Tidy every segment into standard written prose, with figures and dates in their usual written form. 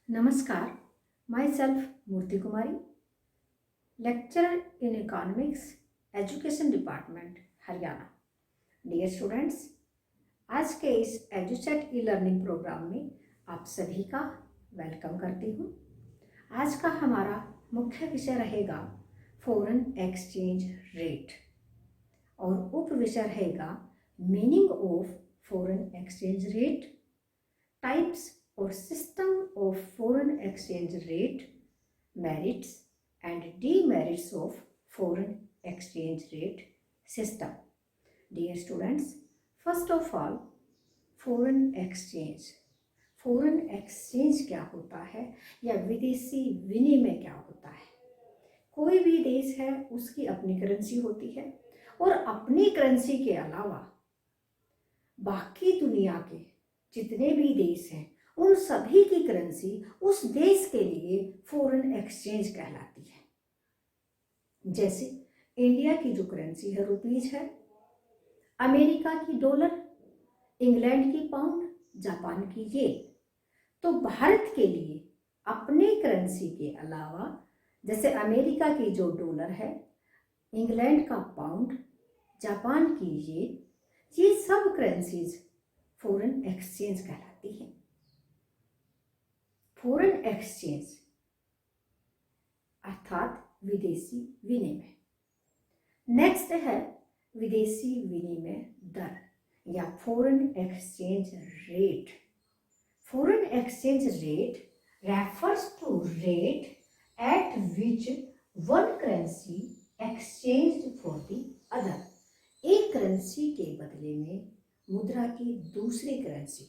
नमस्कार, myself Murti Kumari, lecturer in economics, education department, Haryana. Dear students, आज के इस एजुसेट ई लर्निंग प्रोग्राम में आप सभी का वेलकम करती हूँ। आज का हमारा मुख्य विषय रहेगा फॉरेन एक्सचेंज रेट और उप विषय रहेगा meaning of foreign exchange rate, types or system of foreign exchange rate, merits and demerits of foreign exchange rate system. Dear students, first of all, foreign exchange. foreign exchange क्या होता है या विदेशी विनिमय क्या होता है? कोई भी देश है उसकी अपनी करेंसी होती है और अपनी करेंसी के अलावा बाकी दुनिया के जितने भी देश हैं उन सभी की करेंसी उस देश के लिए फॉरेन एक्सचेंज कहलाती है। जैसे इंडिया की जो करेंसी है रुपीज है, अमेरिका की डॉलर, इंग्लैंड की पाउंड, जापान की येन। तो भारत के लिए अपने करेंसी के अलावा जैसे अमेरिका की जो डॉलर है, इंग्लैंड का पाउंड, जापान की येन, ये सब करेंसीज फॉरेन एक्सचेंज कहलाती हैं। फॉरेन एक्सचेंज अर्थात विदेशी विनिमय। नेक्स्ट है विदेशी विनिमय दर या foreign exchange rate. Foreign exchange rate refers to rate at which one currency exchanged for the other. एक करेंसी के बदले में मुद्रा की दूसरी करेंसी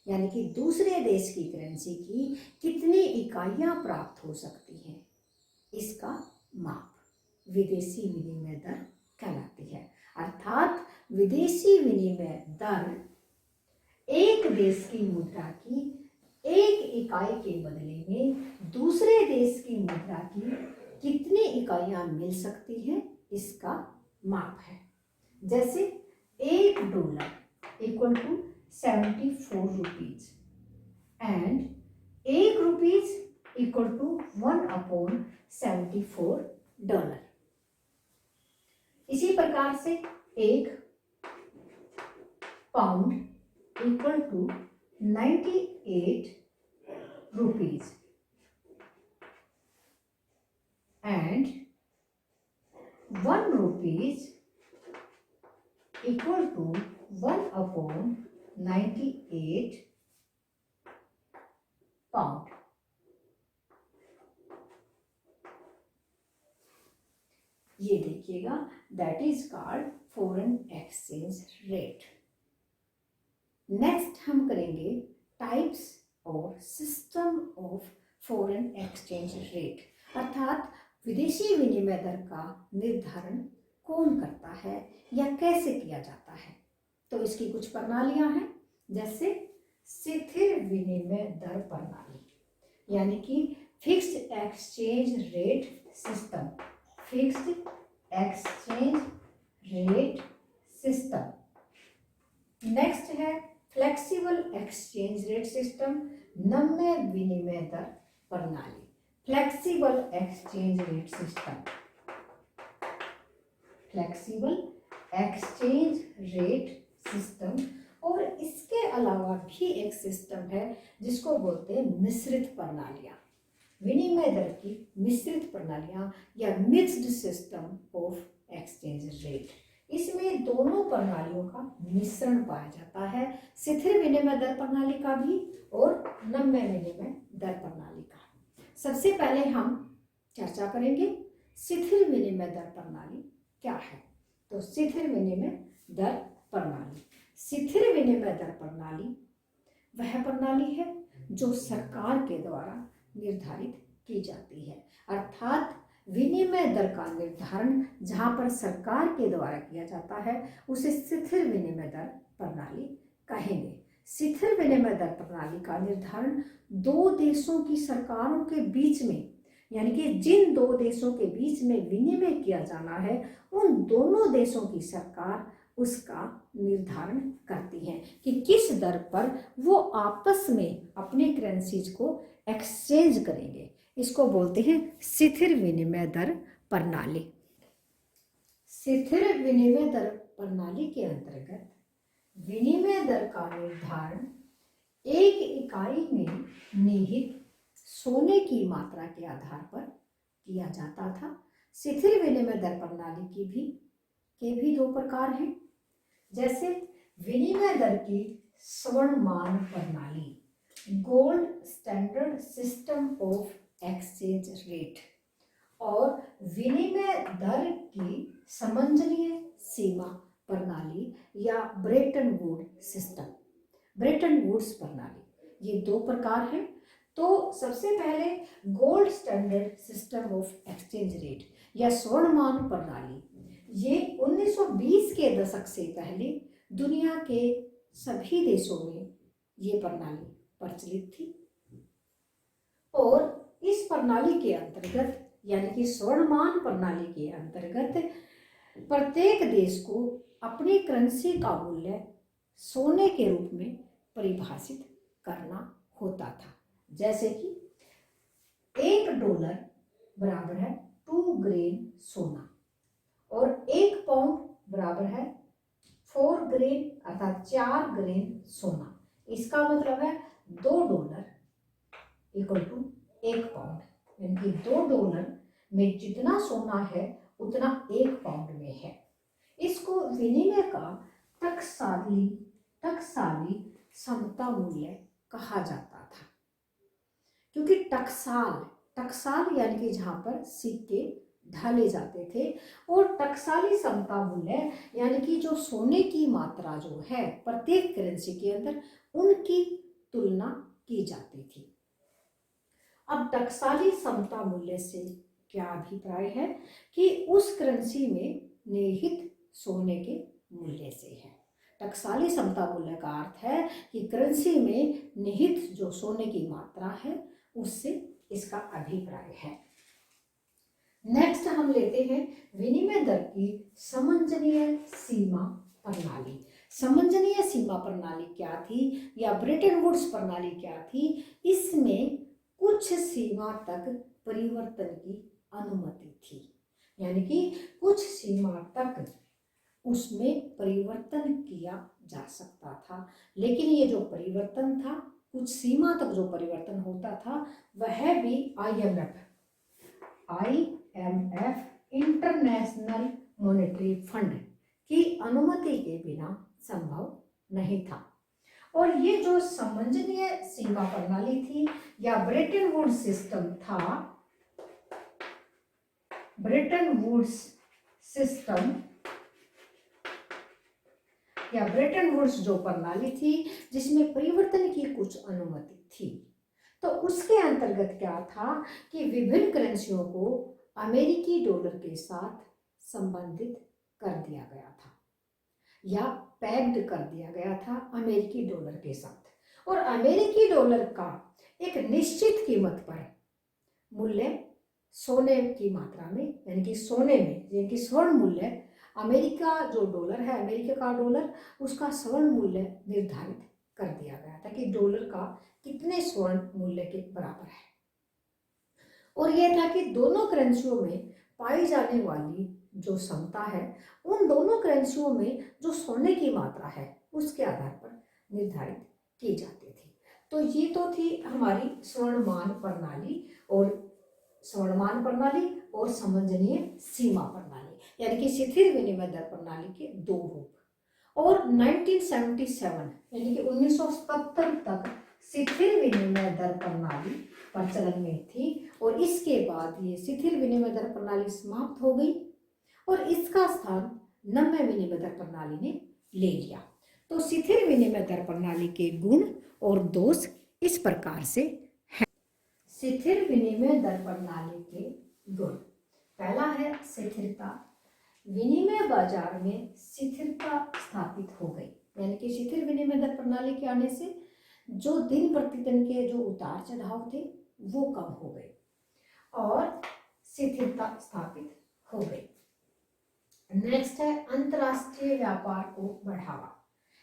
यानी कि दूसरे देश की करेंसी की कितनी इकाइयां प्राप्त हो सकती हैं, इसका माप विदेशी विनिमय दर कहलाती है। अर्थात विदेशी विनिमय दर एक देश की मुद्रा की एक इकाई के बदले में दूसरे देश की मुद्रा की कितनी इकाइयां मिल सकती हैं, इसका माप है। जैसे $1 equal to 74 rupees and ₹1 equal to 1/74। इसी प्रकार से £1 equal to 98 rupees and ₹1 equal to 1/98 pound. ये देखिएगा, that is called foreign exchange rate. Next हम करेंगे टाइप्स और system of foreign exchange rate, अर्थात विदेशी विनिमय दर का निर्धारण कौन करता है या कैसे किया जाता है। तो इसकी कुछ प्रणालियां हैं, जैसे स्थिर विनिमय दर प्रणाली यानी कि fixed exchange rate system. Fixed exchange rate system. Next है फ्लेक्सिबल एक्सचेंज रेट सिस्टम, नम्य विनिमय दर प्रणाली। Flexible exchange rate system, flexible exchange rate system. और इसके अलावा भी एक सिस्टम है जिसको बोलते हैं मिश्रित प्रणालियां, विनिमय दर की मिश्रित प्रणालियां या mixed system of exchange rate. इसमें दोनों प्रणालियों का मिश्रण पाया जाता है, स्थिर विनिमय दर प्रणाली का भी और नम्य विनिमय दर प्रणाली का। सबसे पहले हम चर्चा करेंगे स्थिर विनिमय दर प्रणाली क्या है। तो स्थिर विनिमय दर प्रणाली, स्थिर विनिमय दर प्रणाली वह प्रणाली है जो सरकार के द्वारा निर्धारित की जाती है। अर्थात विनिमय दर का निर्धारण जहां पर सरकार के द्वारा किया जाता है उसे स्थिर विनिमय दर प्रणाली कहेंगे। स्थिर विनिमय दर प्रणाली का निर्धारण दो देशों की सरकारों के बीच में यानी कि जिन दो देशों के बीच में विनिमय किया जाना है उन दोनों देशों की सरकार उसका निर्धारण करती हैं कि किस दर पर वो आपस में अपने करेंसीज को एक्सचेंज करेंगे। इसको बोलते हैं स्थिर विनिमय दर प्रणाली। स्थिर विनिमय दर प्रणाली के अंतर्गत विनिमय दर का निर्धारण एक इकाई में निहित सोने की मात्रा के आधार पर किया जाता था। स्थिर विनिमय दर प्रणाली के भी दो प्रकार हैं, जैसे विनिमय दर की स्वर्णमान प्रणाली, gold standard system of exchange rate, और विनिमय दर की समंजनीय सीमा प्रणाली या ब्रेटन वुड्स प्रणाली। ये दो प्रकार हैं। तो सबसे पहले gold standard system of exchange rate या स्वर्णमान प्रणाली, ये 1920 के दशक से पहले दुनिया के सभी देशों में ये प्रणाली प्रचलित थी। और इस प्रणाली के अंतर्गत यानी कि स्वर्णमान प्रणाली के अंतर्गत प्रत्येक देश को अपनी करेंसी का मूल्य सोने के रूप में परिभाषित करना होता था। जैसे कि $1 बराबर है 2 ग्रेन सोना और 1 पाउंड बराबर है 4 ग्रेन अर्थात 4 ग्रेन सोना। इसका मतलब है $2 इक्वल टू 1 पाउंड, यानी कि $2 में जितना सोना है उतना 1 पाउंड में है। इसको विनिमय का टकसाली समता मूल्य कहा जाता था, क्योंकि टकसाल यानी कि जहां पर सिक्के ढाले जाते थे, और टकसाली समता मूल्य यानी कि जो सोने की मात्रा जो है प्रत्येक करेंसी के अंदर उनकी तुलना की जाती थी। अब टकसाली समता मूल्य से क्या अभिप्राय है कि उस करेंसी में निहित सोने के मूल्य से है। टकसाली समता मूल्य का अर्थ है कि करेंसी में निहित जो सोने की मात्रा है उससे इसका अभिप्राय है। नेक्स्ट हम लेते हैं विनिमय दर की समंजनीय सीमा प्रणाली। समंजनीय सीमा प्रणाली क्या थी या ब्रेटन वुड्स प्रणाली क्या थी? इसमें कुछ सीमा तक परिवर्तन की अनुमति थी, यानी कि कुछ सीमा तक उसमें परिवर्तन किया जा सकता था। लेकिन ये जो परिवर्तन था, कुछ सीमा तक जो परिवर्तन होता था, वह भी IMF इंटरनेशनल मॉनेटरी फंड की अनुमति के बिना संभव नहीं था। और ये जो समंजनीय सीमा प्रणाली थी या ब्रेटन वुड्स सिस्टम था, ब्रेटन वुड्स सिस्टम या ब्रेटन वुड्स जो प्रणाली थी जिसमें परिवर्तन की कुछ अनुमति थी, तो उसके अंतर्गत क्या था कि विभिन्न करेंसियों को अमेरिकी डॉलर के साथ संबंधित कर दिया गया था या पैक्ड कर दिया गया था अमेरिकी डॉलर के साथ, और अमेरिकी डॉलर का एक निश्चित कीमत पर मूल्य सोने की मात्रा में यानी कि सोने में, यानी कि स्वर्ण मूल्य, अमेरिका जो डॉलर है, अमेरिका का डॉलर, उसका स्वर्ण मूल्य निर्धारित कर दिया गया था कि डॉलर का कितने स्वर्ण मूल्य के बराबर है। और यह था कि दोनों करेंसियों में पाई जाने वाली जो समता है, उन दोनों करेंसियों में जो सोने की मात्रा है उसके आधार पर निर्धारित की जाती थी। तो ये तो थी हमारी स्वर्णमान प्रणाली और समंजनीय सीमा प्रणाली, यानी कि शिथिल विनिमय दर प्रणाली के दो रूप। और 1977 यानी कि 1977 तक शिथिल विनिमय दर प्रणाली प्रचलन में थी, और इसके बाद ये शिथिल विनिमय दर प्रणाली समाप्त हो गई और इसका स्थान नम्य विनिमय दर प्रणाली ने ले लिया। तो शिथिल विनिमय दर प्रणाली के गुण और दोष इस प्रकार से हैं। शिथिल विनिमय दर प्रणाली के गुण, पहला है स्थिरता। विनिमय बाजार में स्थिरता स्थापित हो गई, यानी कि शिथिल विनिमय दर प्रणाली के आने से जो दिन प्रतिदिन के जो उतार चढ़ाव थे वो कम हो गए और स्थिरता स्थापित हो गई। नेक्स्ट है अंतर्राष्ट्रीय व्यापार को बढ़ावा,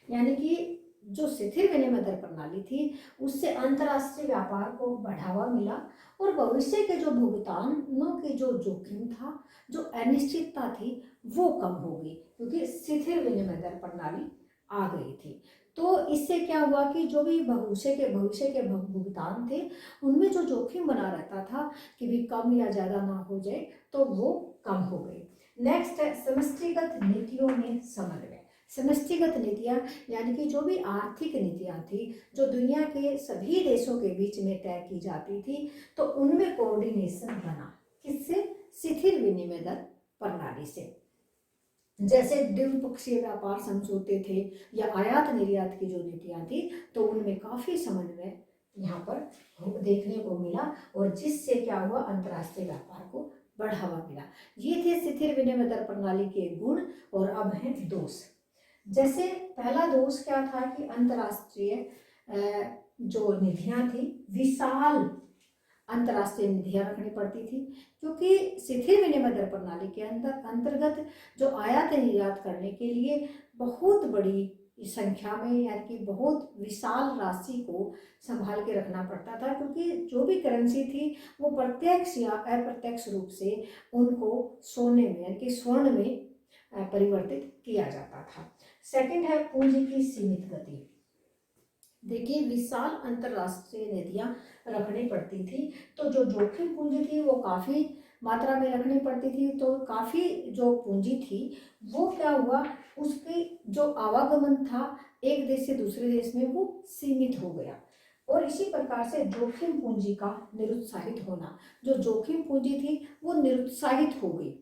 यानी कि जो शिथिल विनिमय दर प्रणाली थी उससे अंतर्राष्ट्रीय व्यापार को बढ़ावा मिला और भविष्य के जो भुगतानों के जो जोखिम था, जो अनिश्चितता थी, वो कम हो गई क्योंकि शिथिल विनिमय दर प्रणाली आ गई थी। तो इससे क्या हुआ कि जो भी भविष्य के भुगतान थे उनमें जो जोखिम बना रहता था कि भी कम या ज़्यादा ना हो जाए, तो वो कम हो गई। नेक्स्ट है समष्टिगत नीतियों में समन्वय। समष्टिगत नीतियाँ यानी कि जो भी आर्थिक नीतियाँ थी जो दुनिया के सभी देशों के बीच में तय की जाती थी, तो उनमें कोऑर्डिनेशन बना। किससे? शिथिल विनिमय दर प्रणाली से। जैसे द्विपक्षीय व्यापार समझौते थे या आयात निर्यात की जो नीतियाँ थी, तो उनमें काफ़ी समन्वय यहाँ पर देखने को मिला और जिससे क्या हुआ, अंतर्राष्ट्रीय व्यापार को बढ़ावा मिला। ये थे शिथिल विनिमय दर प्रणाली के गुण। और अब हैं दोष। जैसे पहला दोष क्या था कि अंतर्राष्ट्रीय जो निधियां थी, विशाल अंतर्राष्ट्रीय निधियां रखनी पड़ती थी, क्योंकि शिथिल विनिमय दर प्रणाली के अंतर्गत जो आयात निर्यात करने के लिए बहुत बड़ी संख्या में यानी कि बहुत विशाल राशि को संभाल के रखना पड़ता था, क्योंकि जो भी करेंसी थी वो प्रत्यक्ष या अप्रत्यक्ष रूप से उनको सोने में यानी कि स्वर्ण में परिवर्तित किया जाता था। सेकंड है पूंजी की सीमित गति। देखिए, विशाल अंतर्राष्ट्रीय निधियां रखनी पड़ती थी, तो जो जोखिम पूंजी थी वो काफ़ी मात्रा में रखनी पड़ती थी, तो काफ़ी जो पूंजी थी वो क्या हुआ, उसकी जो आवागमन था एक देश से दूसरे देश में वो सीमित हो गया। और इसी प्रकार से जोखिम पूंजी का निरुत्साहित होना, जो जोखिम पूंजी थी वो निरुत्साहित हो गई।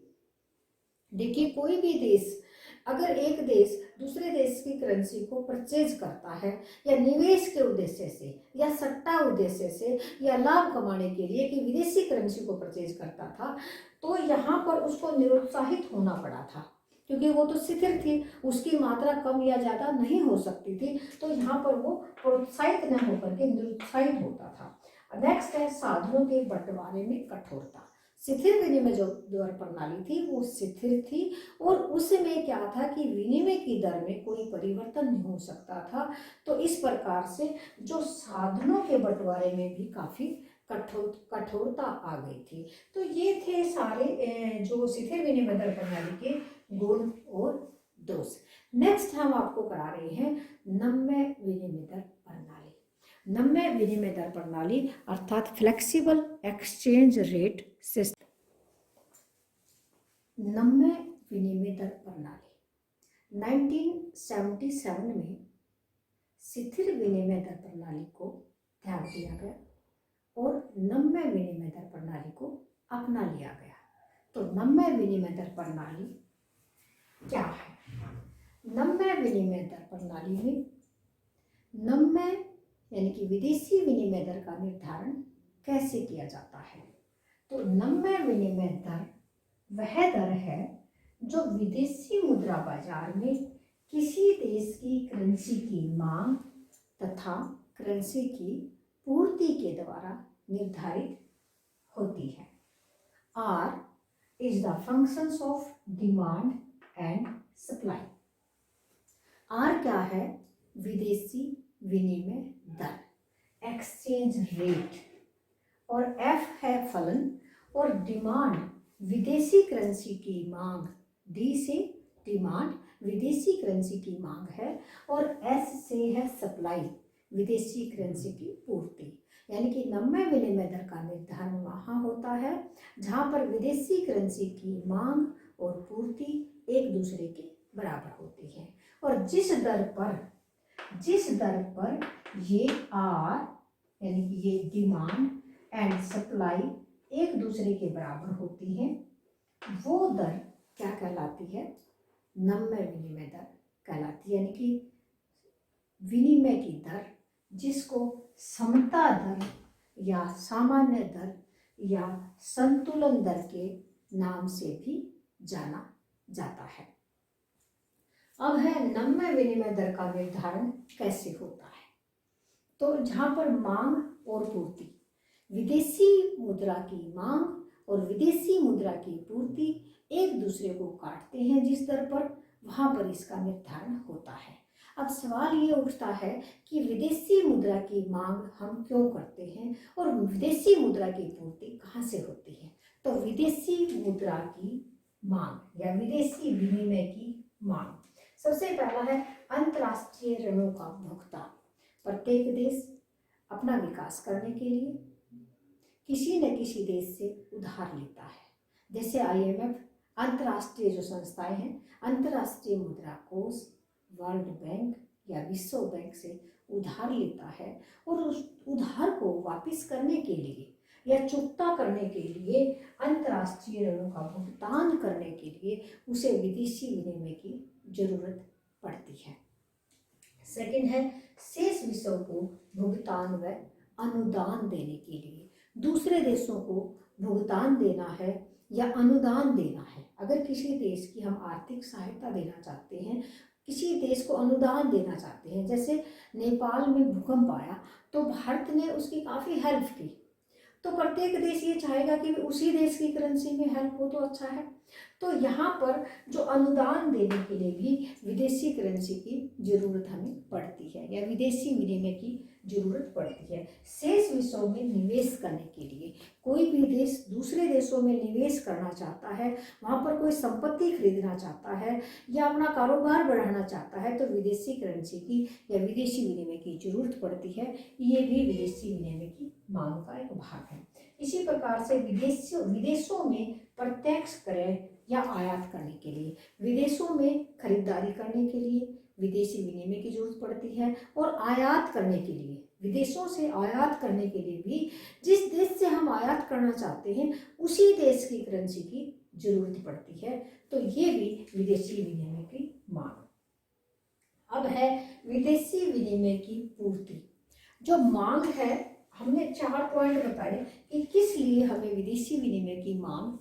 देखिए, कोई भी देश, अगर एक देश दूसरे देश की करेंसी को परचेज करता है या निवेश के उद्देश्य से या सट्टा उद्देश्य से या लाभ कमाने के लिए कि विदेशी करेंसी को परचेज करता था, तो यहाँ पर उसको निरुत्साहित होना पड़ा था, क्योंकि वो तो शिथिल थी, उसकी मात्रा कम या ज़्यादा नहीं हो सकती थी, तो यहाँ पर वो प्रोत्साहित न होकर के निरुत्साहित होता था। नेक्स्ट है साधनों के बंटवारे में कठोरता। शिथिल विनिमय जो दर प्रणाली थी वो शिथिल थी और उसमें क्या था कि विनिमय की दर में कोई परिवर्तन नहीं हो सकता था, तो इस प्रकार से जो साधनों के बंटवारे में भी काफ़ी कठोरता आ गई थी। तो ये थे सारे जो शिथिल विनिमय दर प्रणाली के गुण और दोष। नेक्स्ट हम आपको करा रहे हैं नम्य विनिमय दर प्रणाली। नम्य विनिमय दर प्रणाली अर्थात फ्लेक्सिबल एक्सचेंज रेट सिस्टम। नम्य विनिमय दर प्रणाली 1977 में शिथिल विनिमय दर प्रणाली को त्याग दिया गया और नम्य विनिमय दर प्रणाली को अपना लिया गया। तो नम्य विनिमय दर प्रणाली क्या है? नम्य विनिमय दर प्रणाली में नम्य यानी कि विदेशी विनिमय दर का निर्धारण कैसे किया जाता है? तो नम्य विनिमय दर वह दर है जो विदेशी मुद्रा बाजार में किसी देश की करेंसी की मांग तथा करेंसी की पूर्ति के द्वारा निर्धारित होती है। R is the functions of demand and supply। R क्या है? विदेशी विनिमय दर, एक्सचेंज रेट, और F है फलन, और डिमांड विदेशी करेंसी की मांग, D से डिमांड विदेशी करेंसी की मांग है, और S से है सप्लाई विदेशी करेंसी की पूर्ति। यानी कि नम्य विनिमय दर का निर्धारण वहाँ होता है जहाँ पर विदेशी करेंसी की मांग और पूर्ति एक दूसरे के बराबर होती है, और जिस दर पर ये R यानी कि ये डिमांड एंड सप्लाई एक दूसरे के बराबर होती है, वो दर क्या कहलाती है? नम्य विनिमय दर कहलाती है। यानी कि विनिमय की दर जिसको समता दर या सामान्य दर या संतुलन दर के नाम से भी जाना जाता है। अब है नम्य विनिमय दर का निर्धारण कैसे होता है? तो जहाँ पर मांग और पूर्ति, विदेशी मुद्रा की मांग और विदेशी मुद्रा की पूर्ति एक दूसरे को काटते हैं जिस दर पर, वहाँ पर इसका निर्धारण होता है। अब सवाल ये उठता है कि विदेशी मुद्रा की मांग हम क्यों करते हैं और विदेशी मुद्रा की पूर्ति कहाँ से होती है। तो विदेशी मुद्रा की मांग या विदेशी विनिमय की मांग, सबसे पहला है अंतर्राष्ट्रीय ऋणों का भुगतान। प्रत्येक देश अपना विकास करने के लिए किसी न किसी देश से उधार लेता है, जैसे IMF, अंतर्राष्ट्रीय जो संस्थाएं हैं, अंतर्राष्ट्रीय मुद्रा कोष, वर्ल्ड बैंक या विश्व बैंक से उधार लेता है और उस उधार को वापस करने के लिए या चुकता करने के लिए, अंतर्राष्ट्रीय ऋणों का भुगतान करने के लिए उसे विदेशी विनिमय की जरूरत पड़ती है। सेकंड है शेष विषयों को भुगतान व अनुदान देने के लिए। दूसरे देशों को भुगतान देना है या अनुदान देना है। अगर किसी देश की हम आर्थिक सहायता देना चाहते हैं, किसी देश को अनुदान देना चाहते हैं, जैसे नेपाल में भूकंप आया तो भारत ने उसकी काफ़ी हेल्प की, तो प्रत्येक देश ये चाहेगा कि उसी देश की करेंसी में हेल्प हो तो अच्छा है। तो यहाँ पर जो अनुदान देने के लिए भी विदेशी करेंसी की जरूरत हमें पड़ती है या विदेशी विनिमय की जरूरत पड़ती है। शेष विषयों में निवेश करने के लिए कोई भी देश दूसरे देशों में निवेश करना चाहता है, वहाँ पर कोई संपत्ति खरीदना चाहता है या अपना कारोबार बढ़ाना चाहता है, तो विदेशी करेंसी की या विदेशी विनिमय की जरूरत पड़ती है। ये भी विदेशी विनिमय की मांग का एक भाग है। इसी प्रकार से विदेशों में प्रत्यक्ष क्रय या आयात करने के लिए, विदेशों में खरीदारी करने के लिए विदेशी विनिमय की जरूरत पड़ती है, और आयात करने के लिए, विदेशों से आयात करने के लिए भी जिस देश से हम आयात करना चाहते हैं उसी देश की करेंसी की जरूरत पड़ती है। तो ये भी विदेशी विनिमय की मांग। अब है विदेशी विनिमय की पूर्ति। जो मांग है, हमने 4 पॉइंट बताए कि किस लिए हमें विदेशी विनिमय की मांग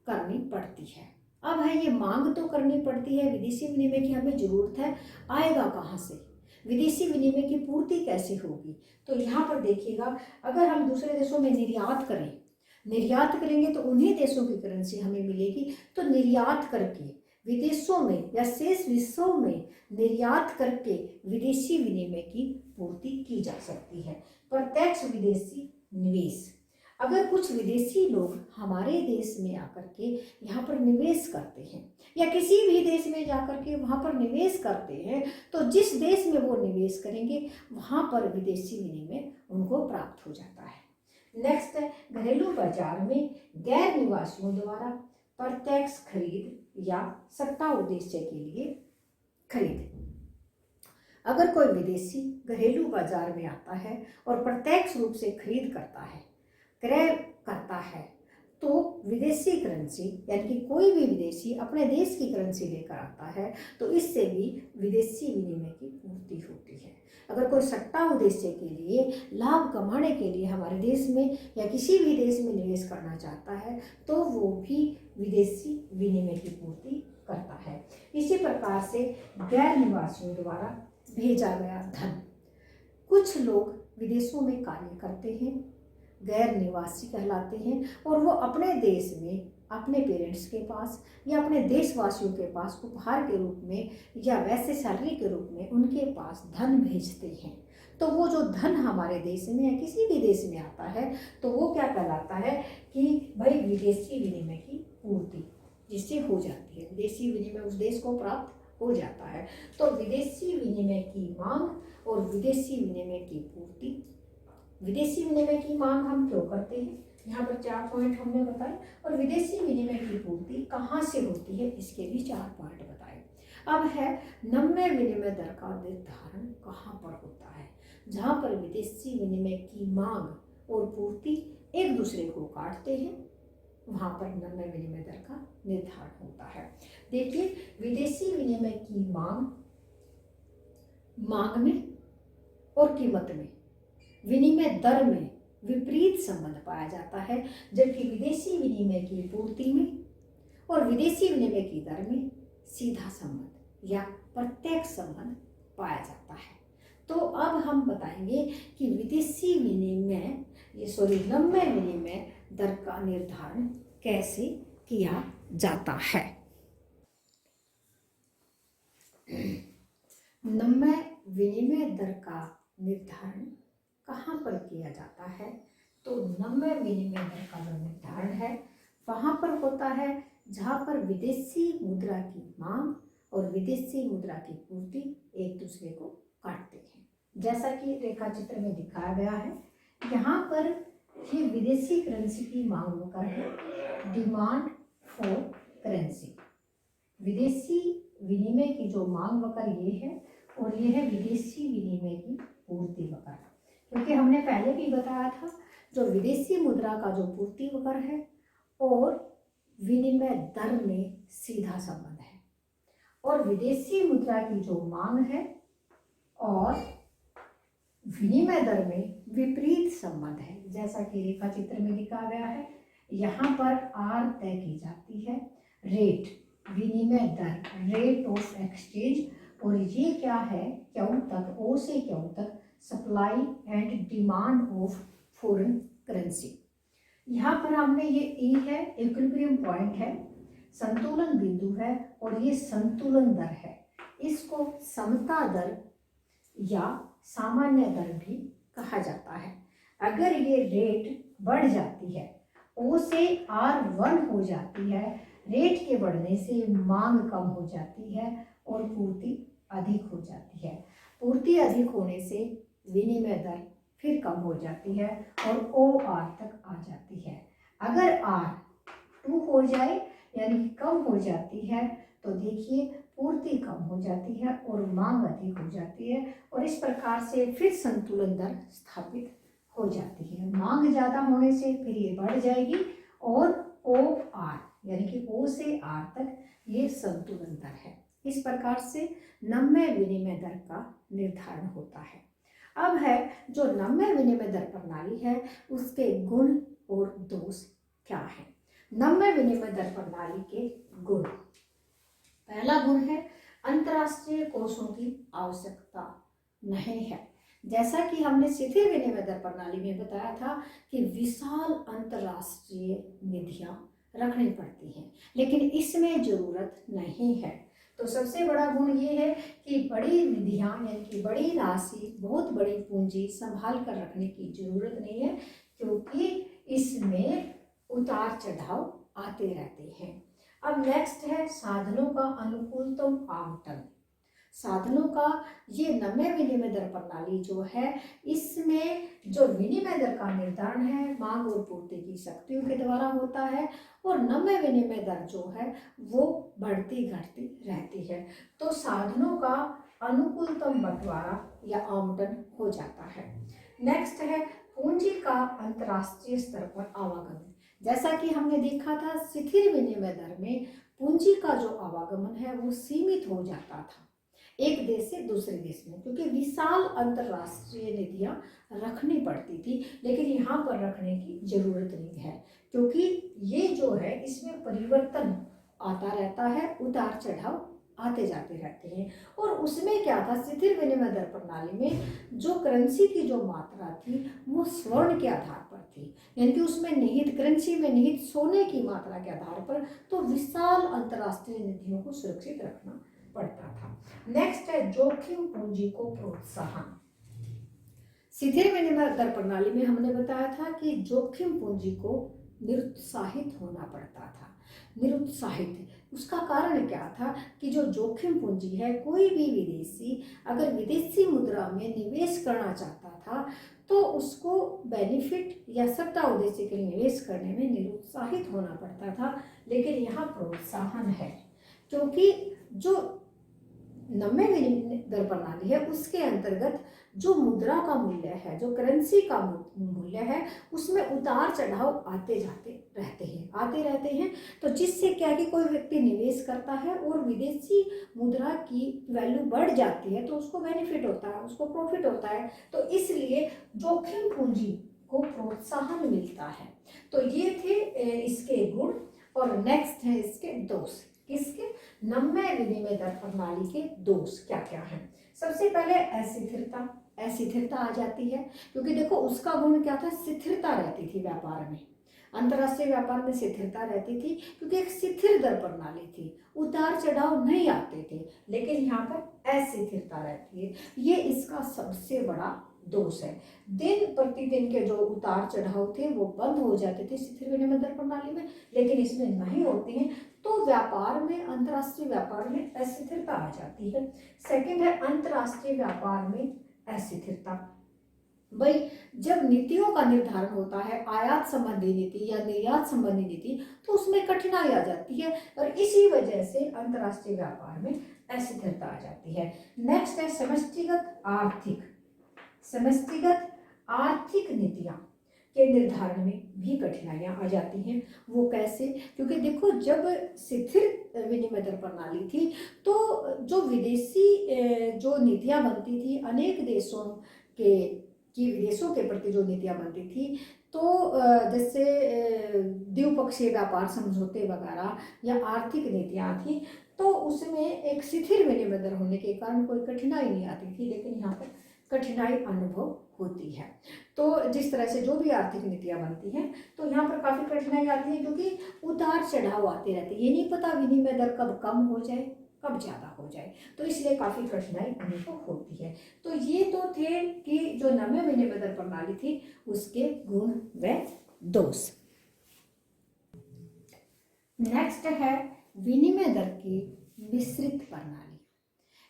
करनी पड़ती है। अब है ये मांग तो करनी पड़ती है, विदेशी विनिमय की हमें जरूरत है, आएगा कहाँ से, विदेशी विनिमय की पूर्ति कैसे होगी। तो यहाँ पर देखिएगा, अगर हम दूसरे देशों में निर्यात करेंगे तो उन्हीं देशों की करेंसी हमें मिलेगी। तो निर्यात करके विदेशों में या शेष विश्व में निर्यात करके विदेशी विनिमय की पूर्ति की जा सकती है। प्रत्यक्ष विदेशी निवेश, अगर कुछ विदेशी लोग हमारे देश में आकर के यहाँ पर निवेश करते हैं या किसी भी देश में जाकर के वहाँ पर निवेश करते हैं, तो जिस देश में वो निवेश करेंगे वहाँ पर विदेशी विनिमय उनको प्राप्त हो जाता है। नेक्स्ट है घरेलू बाजार में गैर निवासियों द्वारा प्रत्यक्ष खरीद या सट्टा उद्देश्य के लिए खरीद। अगर कोई विदेशी घरेलू बाजार में आता है और प्रत्यक्ष रूप से खरीद करता है, क्रय करता है, तो विदेशी करेंसी यानी कि कोई भी विदेशी अपने देश की करेंसी लेकर आता है, तो इससे भी विदेशी विनिमय की पूर्ति होती है। अगर कोई सट्टा उद्देश्य के लिए, लाभ कमाने के लिए हमारे देश में या किसी भी देश में निवेश करना चाहता है, तो वो भी विदेशी विनिमय की पूर्ति करता है। इसी प्रकार से गैर निवासियों द्वारा भेजा गया धन, कुछ लोग विदेशों में कार्य करते हैं, गैर निवासी कहलाते हैं, और वो अपने देश में अपने पेरेंट्स के पास या अपने देशवासियों के पास उपहार के रूप में या वैसे सैलरी के रूप में उनके पास धन भेजते हैं। तो वो जो धन हमारे देश में या किसी भी देश में आता है, तो वो क्या कहलाता है कि भाई विदेशी विनिमय की पूर्ति जिससे हो जाती है, विदेशी विनिमय उस देश को प्राप्त हो जाता है। तो विदेशी विनिमय की मांग और विदेशी विनिमय की पूर्ति। विदेशी विनिमय की मांग हम क्यों करते हैं, यहाँ पर 4 पॉइंट हमने बताए, और विदेशी विनिमय की पूर्ति कहाँ से होती है, इसके भी 4 पॉइंट बताए। अब है नम्य विनिमय दर का निर्धारण कहाँ पर होता है। जहाँ पर विदेशी विनिमय की मांग और पूर्ति एक दूसरे को काटते हैं, वहाँ पर नम्य विनिमय दर का निर्धारण होता है। देखिए, विदेशी विनिमय की मांग में और कीमत में, विनिमय दर में विपरीत संबंध पाया जाता है, जबकि विदेशी विनिमय की पूर्ति में और विदेशी विनिमय की दर में सीधा संबंध या प्रत्यक्ष संबंध पाया जाता है। तो अब हम बताएंगे कि विदेशी विनिमय नम्य विनिमय दर का निर्धारण कैसे किया जाता है। नम्य विनिमय दर का निर्धारण कहाँ पर किया जाता है? तो नम्य विनिमय दर का जो निर्धारण है वहाँ पर होता है जहाँ पर विदेशी मुद्रा की मांग और विदेशी मुद्रा की पूर्ति एक दूसरे को काटते हैं। जैसा कि रेखा चित्र में दिखाया गया है, यहाँ पर ये विदेशी करेंसी की मांग वक्र है, डिमांड फॉर करेंसी। विदेशी विनिमय की जो मांग वक्र ये है और ये है विदेशी विनिमय की पूर्ति वक्र। क्योंकि हमने पहले भी बताया था जो विदेशी मुद्रा का जो पूर्ति वक्र है और विनिमय दर में सीधा संबंध है, और विदेशी मुद्रा की जो मांग है और विनिमय दर में विपरीत संबंध है। जैसा कि रेखा चित्र में दिखा गया है, यहाँ पर आर तय की जाती है, रेट विनिमय दर, रेट ऑफ एक्सचेंज, और ये क्या है, क्यू तक, ओ से क्यू तक supply and demand of foreign currency. यहाँ पर हमने ये ई है, इक्विलिब्रियम पॉइंट है, संतुलन बिंदु है, और ये संतुलन दर है। इसको समता दर या सामान्य दर भी कहा जाता है। अगर ये रेट बढ़ जाती है, ओ से आर 1 हो जाती है, रेट के बढ़ने से मांग कम हो जाती है और पूर्ति अधिक हो जाती है। पूर्ति अधिक होने से विनिमय दर फिर कम हो जाती है और ओ आर तक आ जाती है। अगर आर 2 हो जाए यानी कि कम हो जाती है तो देखिए पूर्ति कम हो जाती है और मांग अधिक हो जाती है, और इस प्रकार से फिर संतुलन दर स्थापित हो जाती है। मांग ज़्यादा होने से फिर ये बढ़ जाएगी और ओ आर यानी कि ओ से आर तक ये संतुलन दर है। इस प्रकार से नम्य विनिमय दर का निर्धारण होता है। अब है जो नम्य विनिमय दर प्रणाली है उसके गुण और दोष क्या है। नम्य विनिमय दर प्रणाली के गुण, पहला गुण है अंतर्राष्ट्रीय कोषों की आवश्यकता नहीं है। जैसा कि हमने शिथिल विनिमय दर प्रणाली में बताया था कि विशाल अंतर्राष्ट्रीय निधियां रखनी पड़ती हैं, लेकिन इसमें जरूरत नहीं है। तो सबसे बड़ा गुण ये है कि बड़ी निधियां यानी कि बड़ी राशि, बहुत बड़ी पूंजी संभाल कर रखने की जरूरत नहीं है, क्योंकि इसमें उतार चढ़ाव आते रहते हैं। अब नेक्स्ट है साधनों का अनुकूलतम आवंटन। साधनों का ये नम्य विनिमय दर प्रणाली जो है इसमें जो विनिमय दर का निर्धारण है मांग और पूर्ति की शक्तियों के द्वारा होता है, और नम्य विनिमय दर जो है वो बढ़ती घटती रहती है। तो साधनों का अनुकूलतम बंटवारा या आवंटन हो जाता है। नेक्स्ट है पूंजी का अंतर्राष्ट्रीय स्तर पर आवागमन। जैसा कि हमने देखा था शिथिल विनिमय दर में पूंजी का जो आवागमन है वो सीमित हो जाता था एक देश से दूसरे देश में, क्योंकि विशाल अंतर्राष्ट्रीय निधियां रखनी पड़ती थी, लेकिन यहाँ पर रखने की जरूरत नहीं है, क्योंकि ये जो है इसमें परिवर्तन आता रहता है, उतार चढ़ाव आते जाते रहते हैं। और उसमें क्या था, शिथिल विनिमय दर प्रणाली में जो करेंसी की जो मात्रा थी वो स्वर्ण के आधार पर थी, यानी कि उसमें निहित करेंसी में निहित सोने की मात्रा के आधार पर, तो विशाल अंतर्राष्ट्रीय निधियों को सुरक्षित रखना पड़ता था। नेक्स्ट है जोखिम पूंजी को प्रोत्साहन। शिथिल विनिमय दर प्रणाली में हमने बताया था कि जोखिम पूंजी को निरुत्साहित होना पड़ता था। निरुत्साहित, उसका कारण क्या था कि जो जोखिम पूंजी है, कोई भी विदेशी अगर विदेशी मुद्रा में निवेश करना चाहता था तो उसको बेनिफिट या सट्टा उद्देश्य के लिए निवेश करने में निरुत्साहित होना पड़ता था, लेकिन यहाँ प्रोत्साहन है, क्योंकि जो नम्य विनिमय दर प्रणाली है उसके अंतर्गत जो मुद्रा का मूल्य है, जो करेंसी का मूल्य है, उसमें उतार चढ़ाव आते रहते हैं। तो जिससे क्या कि कोई व्यक्ति निवेश करता है और विदेशी मुद्रा की वैल्यू बढ़ जाती है तो उसको बेनिफिट होता है, उसको प्रॉफिट होता है, तो इसलिए जोखिम पूंजी को प्रोत्साहन मिलता है। तो ये थे इसके गुण, और नेक्स्ट है इसके दोष। किसके? नम्य विनिमय दर प्रणाली के दोष क्या क्या हैं? सबसे पहले अस्थिरता आ जाती है, क्योंकि देखो उसका गुण क्या था, स्थिरता रहती थी व्यापार में, अंतर्राष्ट्रीय व्यापार में स्थिरता रहती थी क्योंकि एक शिथिल दर प्रणाली थी, उतार चढ़ाव नहीं आते थे, लेकिन यहाँ पर अस्थिरता रहती है। ये इसका सबसे बड़ा दोष है। दिन प्रतिदिन के जो उतार चढ़ाव थे वो बंद हो जाते थे स्थिर विनिमय दर प्रणाली में, लेकिन इसमें नहीं होती हैं, तो व्यापार में, अंतर्राष्ट्रीय व्यापार में अस्थिरता आ जाती है। सेकंड है अंतर्राष्ट्रीय व्यापार में अस्थिरता। भाई जब नीतियों का निर्धारण होता है, आयात संबंधी नीति या निर्यात संबंधी नीति, तो उसमें कठिनाई आ जाती है और इसी वजह से अंतर्राष्ट्रीय व्यापार में अस्थिरता आ जाती है। नेक्स्ट है समष्टिगत आर्थिक नीतियां के निर्धारण में भी कठिनाइयां आ जाती हैं। वो कैसे? क्योंकि देखो, जब शिथिल विनिमय दर प्रणाली थी तो जो विदेशी जो नीतियां बनती थी, अनेक देशों की विदेशों के प्रति जो नीतियां बनती थी, तो जैसे द्विपक्षीय व्यापार समझौते वगैरह या आर्थिक नीतियां थी, तो उसमें एक शिथिल विनिमय दर होने के कारण कोई कठिनाई नहीं आती थी, लेकिन यहाँ पर कठिनाई अनुभव होती है। तो जिस तरह से जो भी आर्थिक नीतियां बनती हैं, तो यहाँ पर काफ़ी कठिनाई आती है, क्योंकि उतार चढ़ाव आते रहते हैं। ये नहीं पता विनिमय दर कब कम हो जाए, कब ज़्यादा हो जाए, तो इसलिए काफ़ी कठिनाई अनुभव होती है। तो ये तो थे कि जो नवीन विनिमय दर प्रणाली थी उसके गुण व दोष। नेक्स्ट है विनिमय दर की मिश्रित प्रणाली।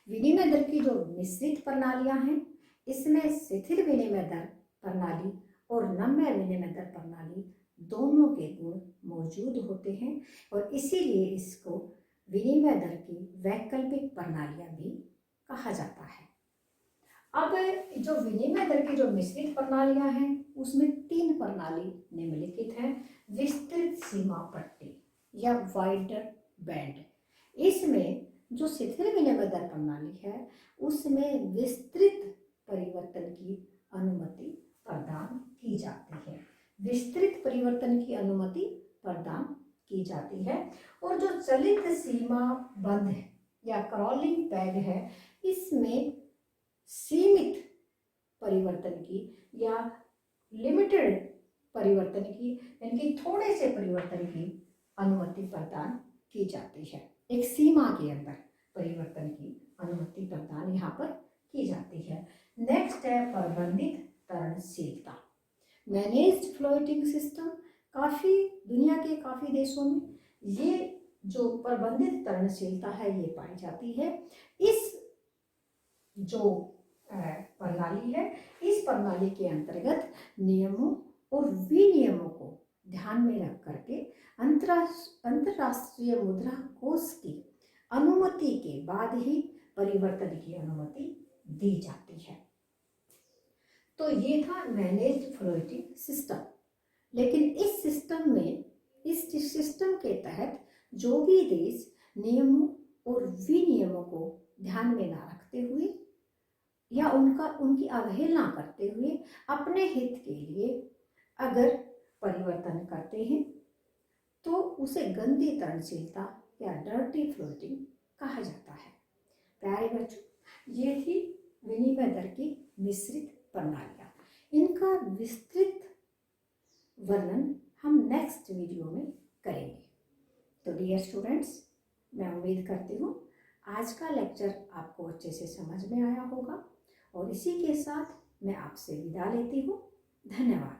विनिमय दर की जो मिश्रित प्रणालियां हैं, इसमें शिथिल विनिमय दर प्रणाली और नम्य विनिमय दर प्रणाली दोनों के गुण मौजूद होते हैं और इसीलिए इसको विनिमय दर की वैकल्पिक प्रणालियां भी कहा जाता है। अब जो विनिमय दर की जो मिश्रित प्रणालियां हैं, उसमें 3 प्रणाली निम्नलिखित हैं। विस्तृत सीमा पट्टी या वाइडर बैंड। इसमें जो शिथिल विनिमय दर प्रणाली है, उसमें विस्तृत परिवर्तन की अनुमति प्रदान की जाती है। विस्तृत परिवर्तन की अनुमति प्रदान की जाती है। और जो चलित सीमा बंद है या क्रॉलिंग पैग है, इसमें सीमित परिवर्तन की या लिमिटेड परिवर्तन की, यानी थोड़े से परिवर्तन की अनुमति प्रदान की जाती है। एक सीमा के अंदर परिवर्तन की अनुमति प्रदान यहाँ पर की जाती है। नेक्स्ट है प्रबंधित तरणशीलता, मैनेज्ड फ्लोटिंग सिस्टम। काफ़ी दुनिया के काफ़ी देशों में ये जो प्रबंधित तरणशीलता है ये पाई जाती है। इस जो प्रणाली है, इस प्रणाली के अंतर्गत नियमों और विनियमों को ध्यान में रख करके अंतर्राष्ट्रीय मुद्रा कोष की अनुमति के बाद ही परिवर्तन की अनुमति दी जाती है। तो ये था मैनेज्ड फ्लोटिंग सिस्टम। लेकिन इस सिस्टम के तहत जो भी देश नियमों और विनियमों को ध्यान में ना रखते हुए या उनकी अवहेलना करते हुए अपने हित के लिए अगर परिवर्तन करते हैं, तो उसे गंदी तरणशीलता या डर्टी फ्लोटिंग कहा जाता है। प्यारे बच्चों, ये थी विनिमय दर की मिश्रित प्रणालियाँ। इनका विस्तृत वर्णन हम नेक्स्ट वीडियो में करेंगे। तो डियर स्टूडेंट्स, मैं उम्मीद करती हूँ आज का लेक्चर आपको अच्छे से समझ में आया होगा और इसी के साथ मैं आपसे विदा लेती हूँ। धन्यवाद।